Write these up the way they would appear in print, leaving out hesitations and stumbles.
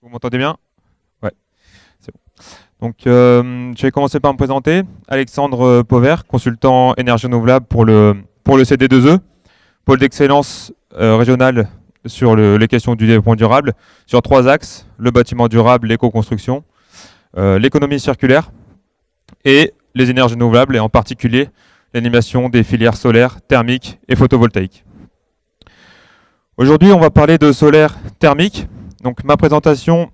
Vous m'entendez bien? Ouais, c'est bon. Donc, je vais commencer par me présenter. Alexandre Pauvert, consultant énergie renouvelable pour le CD2E, pôle d'excellence régional sur les questions du développement durable, sur 3 axes, le bâtiment durable, l'éco-construction, l'économie circulaire et les énergies renouvelables, et en particulier l'animation des filières solaires, thermiques et photovoltaïques. Aujourd'hui, on va parler de solaire thermique. Donc, ma présentation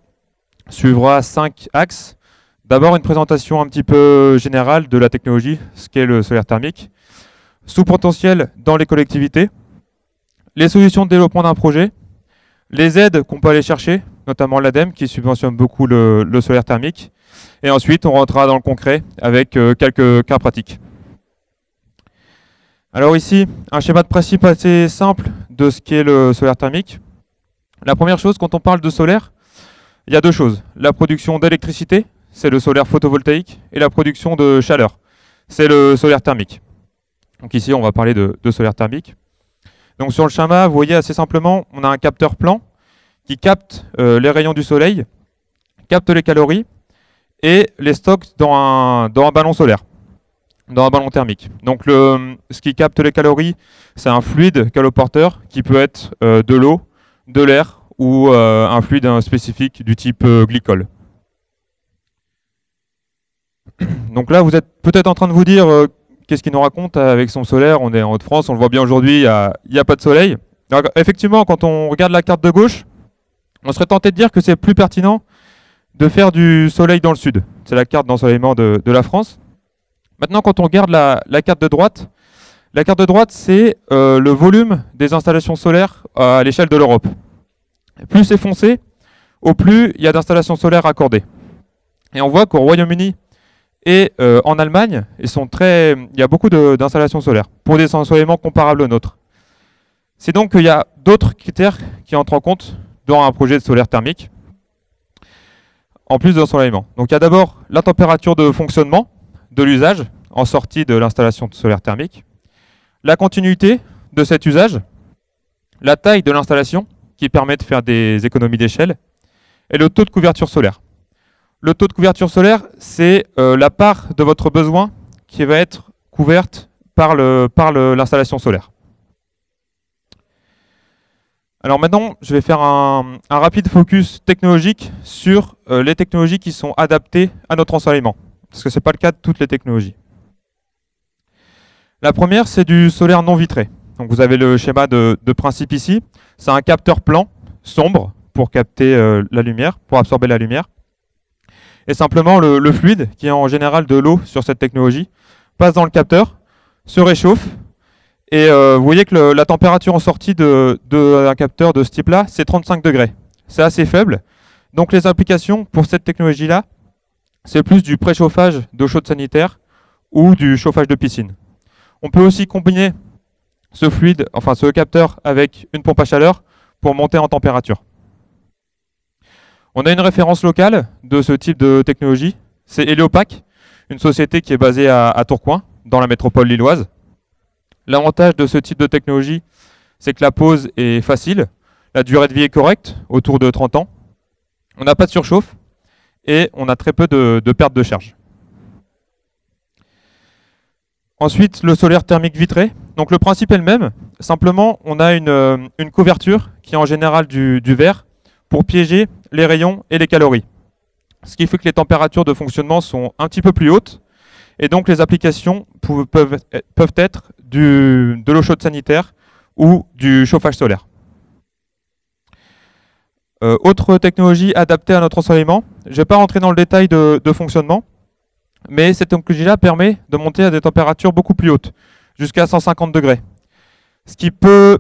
suivra 5 axes. D'abord, une présentation un petit peu générale de la technologie, ce qu'est le solaire thermique, sous potentiel dans les collectivités, les solutions de développement d'un projet, les aides qu'on peut aller chercher, notamment l'ADEME qui subventionne beaucoup le solaire thermique, et ensuite on rentrera dans le concret avec quelques cas pratiques. Alors ici, un schéma de principe assez simple de ce qu'est le solaire thermique. La première chose, quand on parle de solaire, il y a 2 choses. La production d'électricité, c'est le solaire photovoltaïque, et la production de chaleur, c'est le solaire thermique. Donc ici, on va parler de solaire thermique. Donc sur le schéma, vous voyez assez simplement, on a un capteur plan qui capte les rayons du soleil, capte les calories et les stocke dans un ballon solaire, dans un ballon thermique. Donc ce qui capte les calories, c'est un fluide caloporteur qui peut être de l'eau, de l'air ou un fluide spécifique du type glycol. Donc là, vous êtes peut-être en train de vous dire qu'est-ce qu'il nous raconte avec son solaire? On est en Haute-France, on le voit bien aujourd'hui, il n'y a pas de soleil. Alors, effectivement, quand on regarde la carte de gauche, on serait tenté de dire que c'est plus pertinent de faire du soleil dans le sud. C'est la carte d'ensoleillement de la France. Maintenant, quand on regarde la carte de droite, c'est le volume des installations solaires à l'échelle de l'Europe. Plus c'est foncé, au plus il y a d'installations solaires accordées. Et on voit qu'au Royaume-Uni et en Allemagne, il y a beaucoup d'installations solaires pour des ensoleillements comparables aux nôtres. C'est donc qu'il y a d'autres critères qui entrent en compte dans un projet de solaire thermique, en plus de l'ensoleillement. Donc il y a d'abord la température de fonctionnement de l'usage en sortie de l'installation solaire thermique, la continuité de cet usage, la taille de l'installation qui permet de faire des économies d'échelle, et le taux de couverture solaire. Le taux de couverture solaire, c'est la part de votre besoin qui va être couverte par l'installation solaire. Alors maintenant, je vais faire un rapide focus technologique sur les technologies qui sont adaptées à notre ensoleillement, parce que ce n'est pas le cas de toutes les technologies. La première, c'est du solaire non vitré. Donc vous avez le schéma de principe ici. C'est un capteur plan, sombre, pour capter la lumière, pour absorber la lumière. Et simplement, le fluide, qui est en général de l'eau sur cette technologie, passe dans le capteur, se réchauffe, et vous voyez que la température en sortie d'un capteur de ce type-là, c'est 35 degrés. C'est assez faible. Donc les applications pour cette technologie-là, c'est plus du préchauffage d'eau chaude sanitaire ou du chauffage de piscine. On peut aussi combiner ce capteur avec une pompe à chaleur pour monter en température. On a une référence locale de ce type de technologie, c'est Heliopac, une société qui est basée à Tourcoing, dans la métropole lilloise. L'avantage de ce type de technologie, c'est que la pose est facile, la durée de vie est correcte, autour de 30 ans. On n'a pas de surchauffe et on a très peu de perte de charge. Ensuite, le solaire thermique vitré. Donc le principe est le même, simplement on a une couverture qui est en général du verre pour piéger les rayons et les calories. Ce qui fait que les températures de fonctionnement sont un petit peu plus hautes et donc les applications peuvent être de l'eau chaude sanitaire ou du chauffage solaire. Autre technologie adaptée à notre ensoleillement, je ne vais pas rentrer dans le détail de fonctionnement, mais cette technologie-là permet de monter à des températures beaucoup plus hautes, jusqu'à 150 degrés. Ce qui peut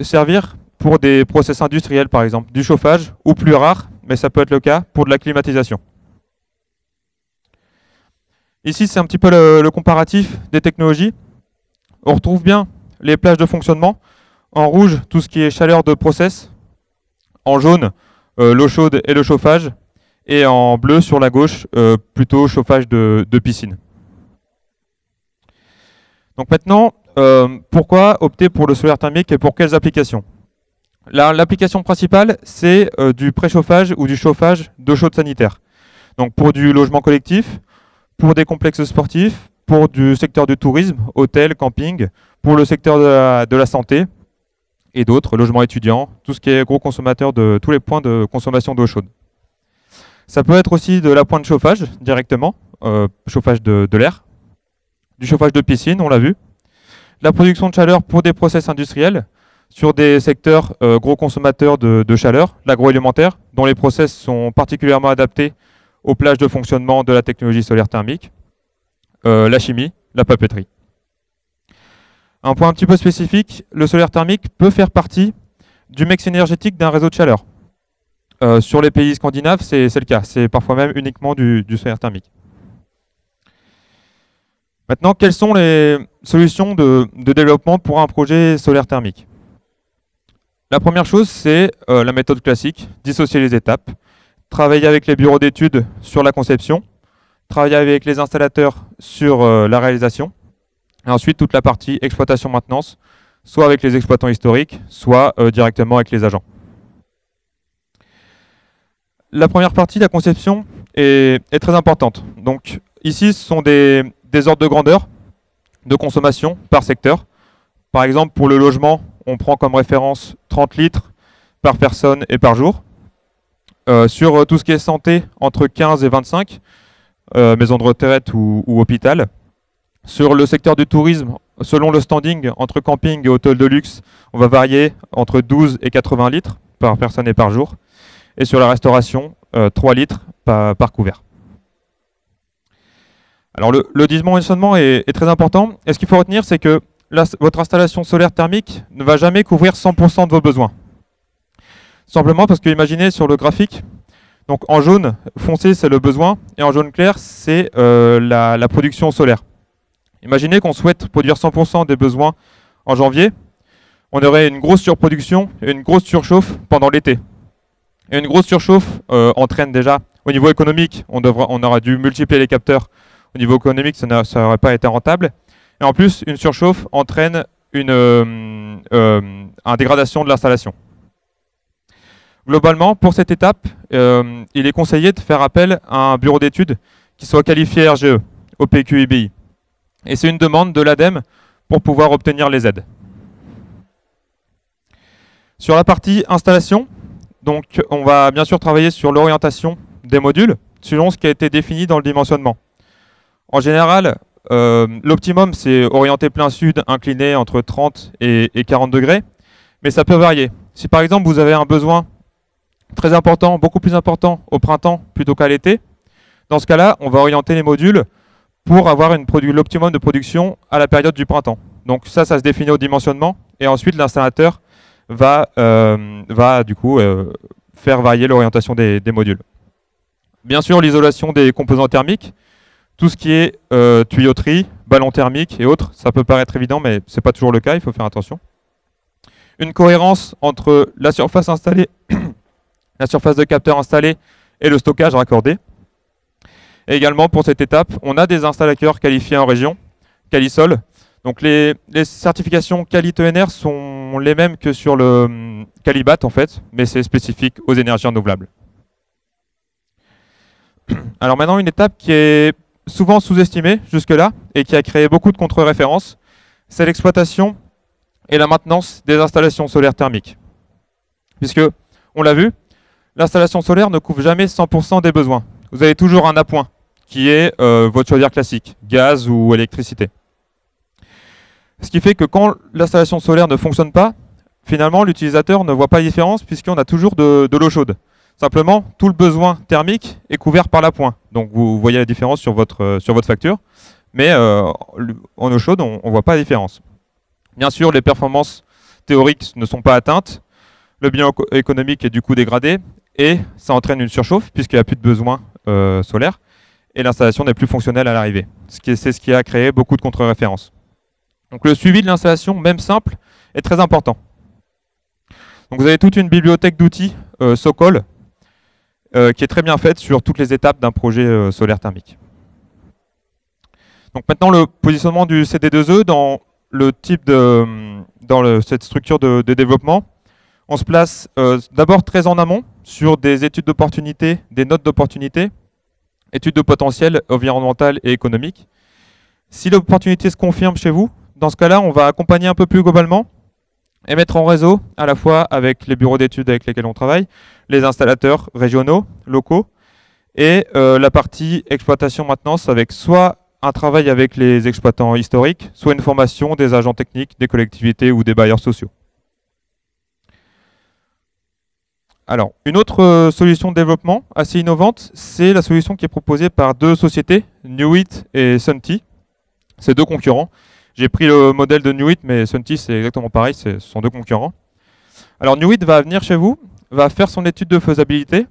servir pour des process industriels, par exemple, du chauffage, ou plus rare, mais ça peut être le cas, pour de la climatisation. Ici, c'est un petit peu le comparatif des technologies. On retrouve bien les plages de fonctionnement. En rouge, tout ce qui est chaleur de process. En jaune, l'eau chaude et le chauffage. Et en bleu, sur la gauche, plutôt chauffage de piscine. Donc maintenant, pourquoi opter pour le solaire thermique et pour quelles applications? L'application principale, c'est du préchauffage ou du chauffage d'eau chaude sanitaire. Donc pour du logement collectif, pour des complexes sportifs, pour du secteur du tourisme, hôtel, camping, pour le secteur de la santé et d'autres, logements étudiants, tout ce qui est gros consommateur de tous les points de consommation d'eau chaude. Ça peut être aussi de l'appoint de chauffage directement, chauffage de l'air, du chauffage de piscine, on l'a vu, la production de chaleur pour des process industriels, sur des secteurs gros consommateurs de chaleur, l'agroalimentaire, dont les process sont particulièrement adaptés aux plages de fonctionnement de la technologie solaire thermique, la chimie, la papeterie. Un point un petit peu spécifique, le solaire thermique peut faire partie du mix énergétique d'un réseau de chaleur. Sur les pays scandinaves, c'est le cas. C'est parfois même uniquement du solaire thermique. Maintenant, quelles sont les solutions de développement pour un projet solaire thermique? La première chose, c'est la méthode classique, dissocier les étapes, travailler avec les bureaux d'études sur la conception, travailler avec les installateurs sur la réalisation, et ensuite toute la partie exploitation-maintenance, soit avec les exploitants historiques, soit directement avec les agents. La première partie, la conception, est très importante. Donc ici, ce sont des ordres de grandeur de consommation par secteur. Par exemple, pour le logement, on prend comme référence 30 litres par personne et par jour. Sur tout ce qui est santé, entre 15 et 25, maison de retraite ou hôpital. Sur le secteur du tourisme, selon le standing, entre camping et hôtel de luxe, on va varier entre 12 et 80 litres par personne et par jour. Et sur la restauration, 3 litres par couvert. Alors le dimensionnement est très important. Et ce qu'il faut retenir, c'est que votre installation solaire thermique ne va jamais couvrir 100% de vos besoins. Simplement parce que imaginez sur le graphique, donc en jaune foncé c'est le besoin et en jaune clair c'est la production solaire. Imaginez qu'on souhaite produire 100% des besoins en janvier, on aurait une grosse surproduction et une grosse surchauffe pendant l'été. Et une grosse surchauffe entraîne déjà, au niveau économique, on aura dû multiplier les capteurs. Au niveau économique, ça n'aurait pas été rentable. Et en plus, une surchauffe entraîne une dégradation de l'installation. Globalement, pour cette étape, il est conseillé de faire appel à un bureau d'études qui soit qualifié RGE, OPQ-IBI. Et c'est une demande de l'ADEME pour pouvoir obtenir les aides. Sur la partie installation, donc on va bien sûr travailler sur l'orientation des modules selon ce qui a été défini dans le dimensionnement. En général, l'optimum c'est orienté plein sud, incliné entre 30 et 40 degrés, mais ça peut varier. Si par exemple vous avez un besoin très important, beaucoup plus important au printemps plutôt qu'à l'été, dans ce cas-là, on va orienter les modules pour avoir l'optimum de production à la période du printemps. Donc ça se définit au dimensionnement, et ensuite l'installateur va du coup faire varier l'orientation des modules. Bien sûr, l'isolation des composants thermiques, tout ce qui est tuyauterie, ballon thermique et autres, ça peut paraître évident, mais ce n'est pas toujours le cas, il faut faire attention. Une cohérence entre la surface installée, la surface de capteur installée et le stockage raccordé. Et également, pour cette étape, on a des installateurs qualifiés en région, Calisol. Donc les certifications Quali-TENR sont les mêmes que sur le Qualibat en fait, mais c'est spécifique aux énergies renouvelables. Alors maintenant, une étape qui est souvent sous-estimée jusque-là et qui a créé beaucoup de contre-références, c'est l'exploitation et la maintenance des installations solaires thermiques. Puisque, on l'a vu, l'installation solaire ne couvre jamais 100% des besoins. Vous avez toujours un appoint, qui est votre chaudière classique, gaz ou électricité. Ce qui fait que quand l'installation solaire ne fonctionne pas, finalement l'utilisateur ne voit pas la différence puisqu'on a toujours de l'eau chaude. Simplement, tout le besoin thermique est couvert par l'appoint. Donc vous voyez la différence sur votre facture, mais en eau chaude, on ne voit pas la différence. Bien sûr, les performances théoriques ne sont pas atteintes, le bilan économique est du coup dégradé, et ça entraîne une surchauffe puisqu'il n'y a plus de besoin solaire, et l'installation n'est plus fonctionnelle à l'arrivée. C'est ce qui a créé beaucoup de contre-références. Donc le suivi de l'installation, même simple, est très important. Donc vous avez toute une bibliothèque d'outils Socol qui est très bien faite sur toutes les étapes d'un projet solaire thermique. Donc maintenant le positionnement du CD2E dans cette structure de développement. On se place d'abord très en amont sur des études d'opportunité, des notes d'opportunité, études de potentiel environnemental et économique. Si l'opportunité se confirme chez vous, dans ce cas-là, on va accompagner un peu plus globalement et mettre en réseau à la fois avec les bureaux d'études avec lesquels on travaille, les installateurs régionaux, locaux, et la partie exploitation-maintenance avec soit un travail avec les exploitants historiques, soit une formation des agents techniques, des collectivités ou des bailleurs sociaux. Alors, une autre solution de développement assez innovante, c'est la solution qui est proposée par deux sociétés, Newit et Sunty. C'est deux concurrents. J'ai pris le modèle de Newit, mais Sunty, c'est exactement pareil, ce sont deux concurrents. Alors, Newit va venir chez vous, va faire son étude de faisabilité,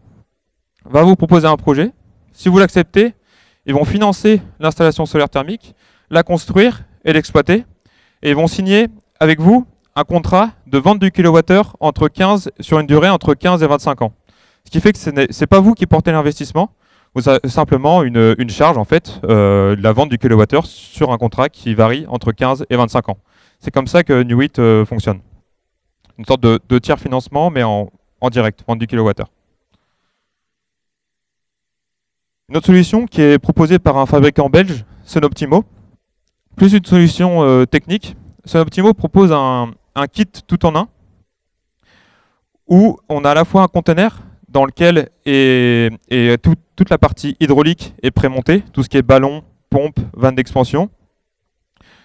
va vous proposer un projet. Si vous l'acceptez, ils vont financer l'installation solaire thermique, la construire et l'exploiter. Et ils vont signer avec vous un contrat de vente du kilowattheure sur une durée entre 15 et 25 ans. Ce qui fait que ce n'est pas vous qui portez l'investissement, vous avez simplement une charge, en fait, la vente du kilowattheure sur un contrat qui varie entre 15 et 25 ans. C'est comme ça que Newit fonctionne. Une sorte de tiers financement, mais en direct, vente du kilowattheure. Une autre solution qui est proposée par un fabricant belge, Sonoptimo, plus une solution technique. Sonoptimo propose un kit tout en un, où on a à la fois un conteneur dans lequel toute la partie hydraulique est prémontée, tout ce qui est ballon, pompe, vanne d'expansion.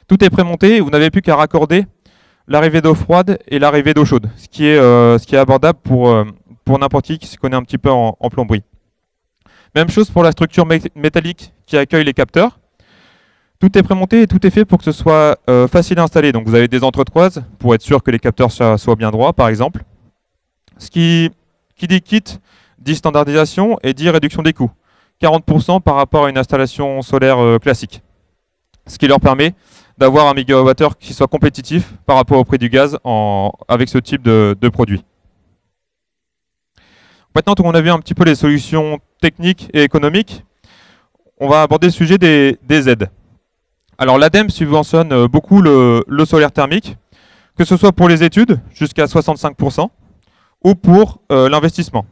Tout est prémonté et vous n'avez plus qu'à raccorder l'arrivée d'eau froide et l'arrivée d'eau chaude, ce qui est abordable pour n'importe qui se connaît un petit peu en plomberie. Même chose pour la structure métallique qui accueille les capteurs. Tout est prémonté et tout est fait pour que ce soit facile à installer. Donc vous avez des entretoises pour être sûr que les capteurs soient bien droits, par exemple. Ce qui dit kit, dit standardisation et dit réduction des coûts. 40% par rapport à une installation solaire classique. Ce qui leur permet d'avoir un mégawattheure qui soit compétitif par rapport au prix du gaz avec ce type de produit. Maintenant qu'on a vu un petit peu les solutions techniques et économiques, on va aborder le sujet des aides. Alors l'ADEME subventionne beaucoup le solaire thermique, que ce soit pour les études, jusqu'à 65%, ou pour l'investissement,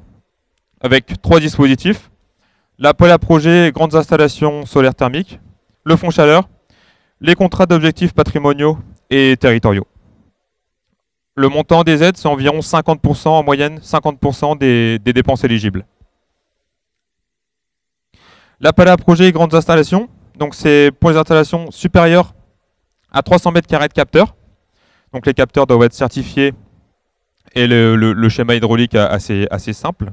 avec 3 dispositifs: l'appel à projet grandes installations solaires thermiques, le fonds chaleur, les contrats d'objectifs patrimoniaux et territoriaux. Le montant des aides, c'est environ 50%, en moyenne 50% des dépenses éligibles. L'appel à projet grandes installations, donc c'est pour les installations supérieures à 300 mètres carrés de capteurs. Donc les capteurs doivent être certifiés et le schéma hydraulique assez simple.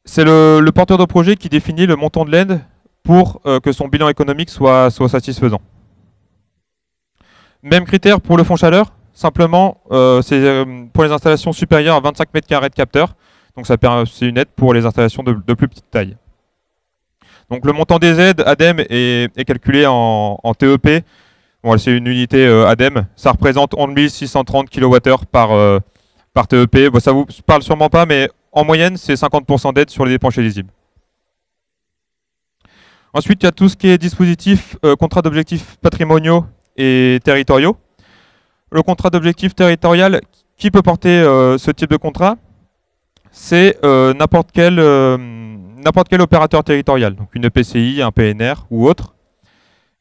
C'est le porteur de projet qui définit le montant de l'aide pour que son bilan économique soit satisfaisant. Même critère pour le fonds chaleur, simplement c'est pour les installations supérieures à 25 mètres carrés de capteurs. Donc c'est une aide pour les installations de plus petite taille. Donc le montant des aides ADEME est calculé en TEP. Bon, c'est une unité ADEME. Ça représente 11 630 kWh par TEP. Bon, ça vous parle sûrement pas, mais en moyenne, c'est 50% d'aide sur les dépenses éligibles. Ensuite, il y a tout ce qui est dispositif, contrat d'objectifs patrimoniaux et territoriaux. Le contrat d'objectif territorial, qui peut porter ce type de contrat? C'est n'importe quel opérateur territorial, donc une EPCI, un PNR ou autre.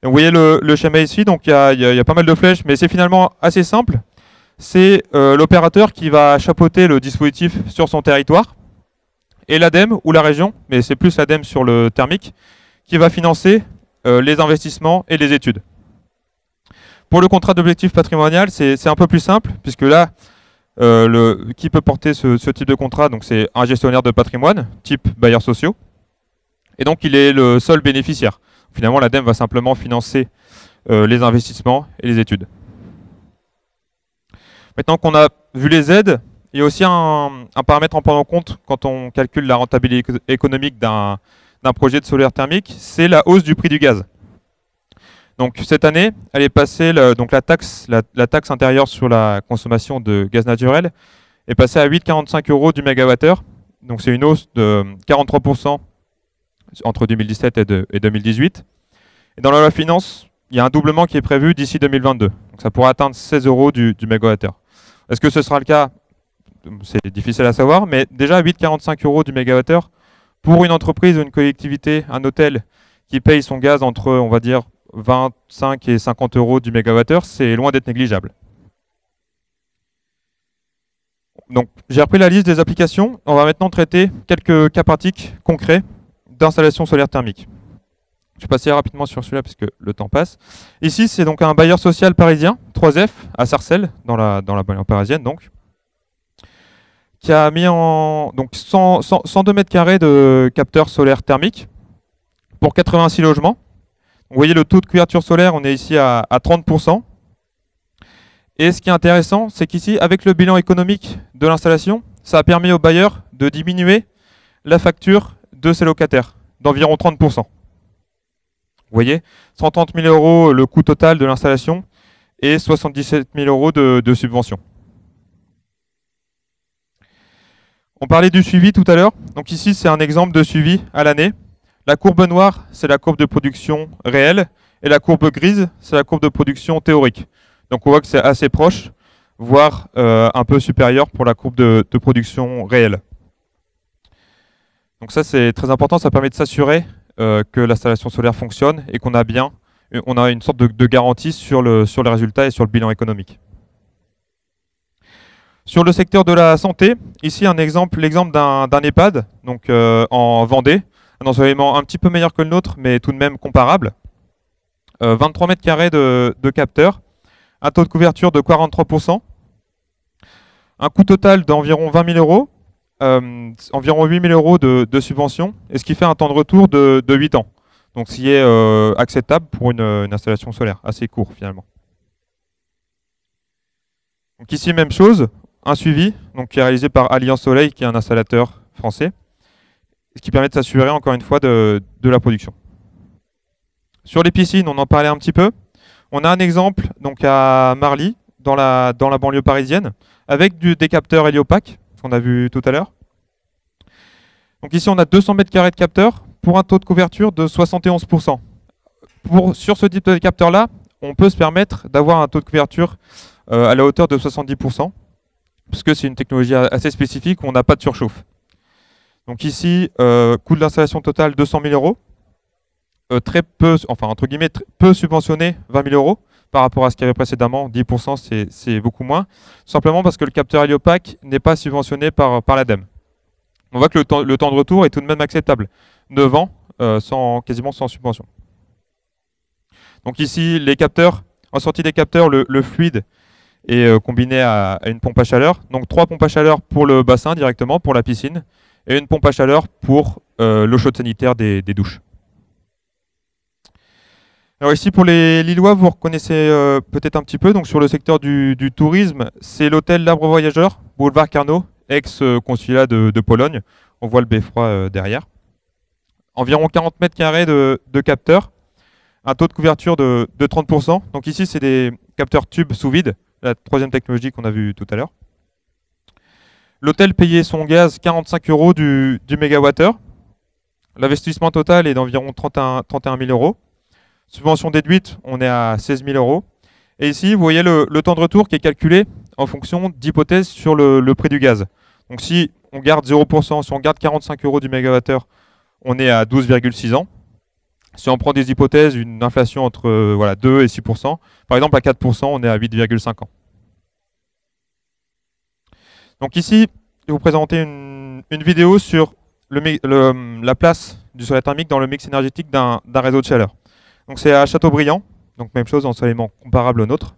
Et vous voyez le schéma ici, donc il y a pas mal de flèches, mais c'est finalement assez simple. C'est l'opérateur qui va chapeauter le dispositif sur son territoire, et l'ADEME ou la région, mais c'est plus l'ADEME sur le thermique, qui va financer les investissements et les études. Pour le contrat d'objectif patrimonial, c'est un peu plus simple, puisque là, qui peut porter ce type de contrat, donc c'est un gestionnaire de patrimoine, type bailleurs sociaux, et donc il est le seul bénéficiaire. Finalement, l'ADEME va simplement financer les investissements et les études. Maintenant qu'on a vu les aides, il y a aussi un paramètre à prendre en compte quand on calcule la rentabilité économique d'un projet de solaire thermique, c'est la hausse du prix du gaz. Donc cette année, elle est passée, donc la taxe intérieure sur la consommation de gaz naturel est passée à 8,45 € du mégawattheure. Donc c'est une hausse de 43% entre 2017 et 2018. Et dans la loi finance, il y a un doublement qui est prévu d'ici 2022. Donc ça pourra atteindre 16 € du mégawattheure. Est-ce que ce sera le cas? C'est difficile à savoir, mais déjà 8,45 euros du mégawattheure pour une entreprise ou une collectivité, un hôtel qui paye son gaz entre, on va dire, 25 et 50 euros du mégawattheure, c'est loin d'être négligeable. Donc, j'ai repris la liste des applications. On va maintenant traiter quelques cas pratiques concrets d'installation solaire thermique. Je vais passer rapidement sur celui-là puisque le temps passe. Ici, c'est donc un bailleur social parisien, 3F, à Sarcelles, dans la banlieue parisienne, donc, qui a mis en donc 102 mètres carrés de capteurs solaires thermiques pour 86 logements. Vous voyez le taux de couverture solaire, on est ici à 30%. Et ce qui est intéressant, c'est qu'ici, avec le bilan économique de l'installation, ça a permis aux bailleurs de diminuer la facture de ses locataires d'environ 30%. Vous voyez, 130 000 euros le coût total de l'installation et 77 000 euros de subvention. On parlait du suivi tout à l'heure. Donc ici, c'est un exemple de suivi à l'année. La courbe noire, c'est la courbe de production réelle. Et la courbe grise, c'est la courbe de production théorique. Donc on voit que c'est assez proche, voire un peu supérieur pour la courbe de production réelle. Donc ça, c'est très important. Ça permet de s'assurer que l'installation solaire fonctionne et qu'on a bien, on a une sorte de garantie sur les résultats et sur le bilan économique. Sur le secteur de la santé, ici l'exemple d'un EHPAD, donc en Vendée, un ensoleillement un petit peu meilleur que le nôtre, mais tout de même comparable. 23 mètres carrés de capteurs, un taux de couverture de 43%, un coût total d'environ 20 000 euros, environ 8 000 euros de subvention, et ce qui fait un temps de retour de 8 ans. Donc ce qui est acceptable pour une installation solaire, assez court finalement. Donc ici, même chose, un suivi donc, qui est réalisé par Alliance Soleil, qui est un installateur français, ce qui permet de s'assurer encore une fois de la production. Sur les piscines, on en parlait un petit peu. On a un exemple donc à Marly, dans la banlieue parisienne, avec des capteurs héliopaques, qu'on a vu tout à l'heure. Donc ici, on a 200 mètres carrés de capteurs pour un taux de couverture de 71%. Sur ce type de capteur-là, on peut se permettre d'avoir un taux de couverture à la hauteur de 70%, puisque c'est une technologie assez spécifique où on n'a pas de surchauffe. Donc ici, coût de l'installation totale 200 000 euros. Très peu, enfin entre guillemets, peu subventionné, 20 000 euros par rapport à ce qu'il y avait précédemment, 10% c'est beaucoup moins, simplement parce que le capteur héliopaque n'est pas subventionné par l'ADEME. On voit que le temps de retour est tout de même acceptable, 9 ans, quasiment sans subvention. Donc ici, les capteurs, en sortie des capteurs, le fluide est combiné à une pompe à chaleur, donc 3 pompes à chaleur pour le bassin directement, pour la piscine, et une pompe à chaleur pour l'eau chaude sanitaire des douches. Alors ici, pour les Lillois, vous reconnaissez peut-être un petit peu. Donc sur le secteur du tourisme, c'est l'hôtel L'Arbre Voyageur, boulevard Carnot, ex-consulat de Pologne. On voit le beffroi derrière. Environ 40 mètres carrés de capteurs, un taux de couverture de 30%. Donc ici, c'est des capteurs tubes sous vide, la troisième technologie qu'on a vue tout à l'heure. L'hôtel payait son gaz 45 euros du mégawattheure. L'investissement total est d'environ 31 000 euros. Subvention déduite, on est à 16 000 euros. Et ici, vous voyez le temps de retour qui est calculé en fonction d'hypothèses sur le prix du gaz. Donc si on garde 0%, si on garde 45 euros du mégawattheure, on est à 12,6 ans. Si on prend des hypothèses, une inflation entre 2 et 6%, par exemple à 4%, on est à 8,5 ans. Donc ici, je vais vous présenter une vidéo sur la place du solaire thermique dans le mix énergétique d'un réseau de chaleur. Donc c'est à Châteaubriand, donc même chose, ensoleillement comparable au nôtre.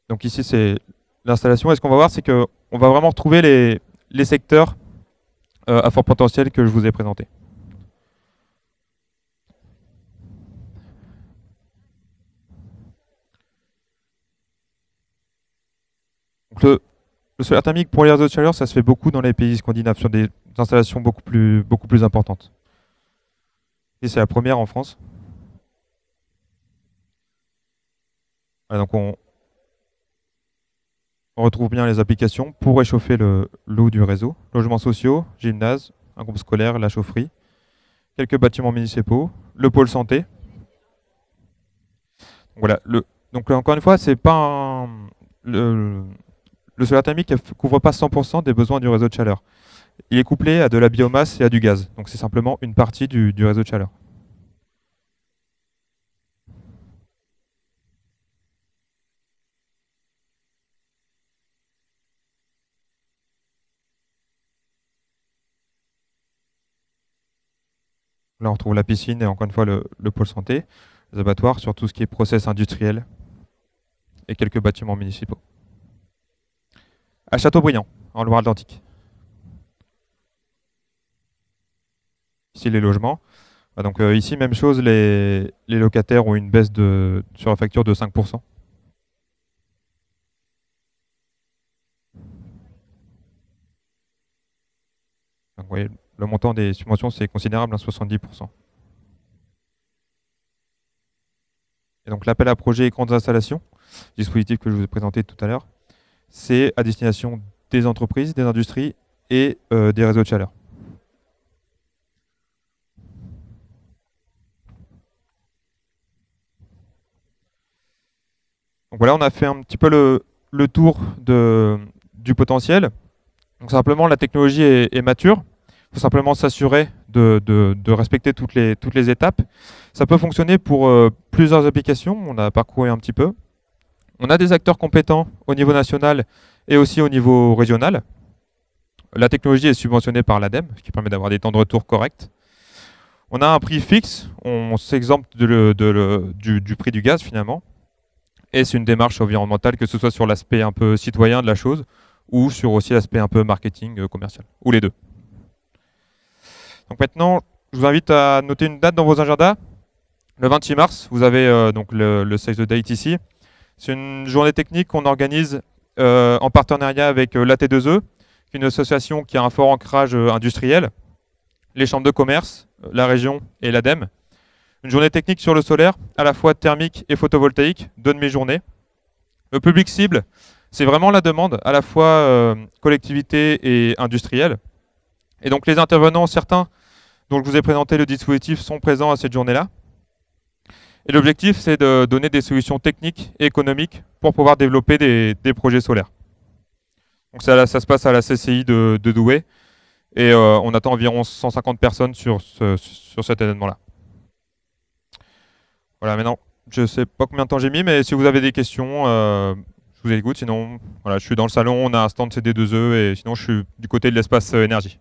Donc ici c'est l'installation, et ce qu'on va voir c'est qu'on va vraiment retrouver les secteurs à fort potentiel que je vous ai présentés. Donc le solaire thermique pour les réseaux de chaleur, ça se fait beaucoup dans les pays scandinaves, sur des installations beaucoup plus importantes. Et c'est la première en France. Voilà, donc on retrouve bien les applications pour réchauffer l'eau du réseau. Logements sociaux, gymnase, un groupe scolaire, la chaufferie, quelques bâtiments municipaux, le pôle santé. Voilà. Donc encore une fois, c'est pas le solaire thermique ne couvre pas 100% des besoins du réseau de chaleur. Il est couplé à de la biomasse et à du gaz. Donc c'est simplement une partie du réseau de chaleur. Là, on retrouve la piscine et encore une fois le pôle santé, les abattoirs sur tout ce qui est process industriel et quelques bâtiments municipaux. À Châteaubriand, en Loire-Atlantique. Ici, les logements. Donc ici, même chose, les locataires ont une baisse sur la facture de 5%. Donc, vous voyez, le montant des subventions, c'est considérable, 70%. Et donc l'appel à projets et grandes installations, dispositif que je vous ai présenté tout à l'heure, c'est à destination des entreprises, des industries et des réseaux de chaleur. Donc voilà, on a fait un petit peu le tour du potentiel. Donc simplement, la technologie est mature. Il faut simplement s'assurer de respecter toutes les étapes. Ça peut fonctionner pour plusieurs applications. On a parcouru un petit peu. On a des acteurs compétents au niveau national et aussi au niveau régional. La technologie est subventionnée par l'ADEME, ce qui permet d'avoir des temps de retour corrects. On a un prix fixe. On s'exempte du prix du gaz finalement. Et c'est une démarche environnementale, que ce soit sur l'aspect un peu citoyen de la chose ou sur aussi l'aspect un peu marketing commercial, ou les deux. Donc maintenant, je vous invite à noter une date dans vos agendas. Le 26 mars, vous avez donc le Save the Date ici. C'est une journée technique qu'on organise en partenariat avec l'AT2E, qui est une association qui a un fort ancrage industriel, les chambres de commerce, la région et l'ADEME. Une journée technique sur le solaire, à la fois thermique et photovoltaïque, 2 demi-journées. Le public cible, c'est vraiment la demande, à la fois collectivité et industrielle. Et donc les intervenants, certains dont je vous ai présenté le dispositif, sont présents à cette journée-là. Et l'objectif, c'est de donner des solutions techniques et économiques pour pouvoir développer des projets solaires. Donc ça se passe à la CCI de Douai. Et on attend environ 150 personnes sur cet événement-là. Voilà, maintenant, je ne sais pas combien de temps j'ai mis, mais si vous avez des questions, je vous écoute. Sinon, voilà, je suis dans le salon, on a un stand CD2E, et sinon, je suis du côté de l'espace énergie.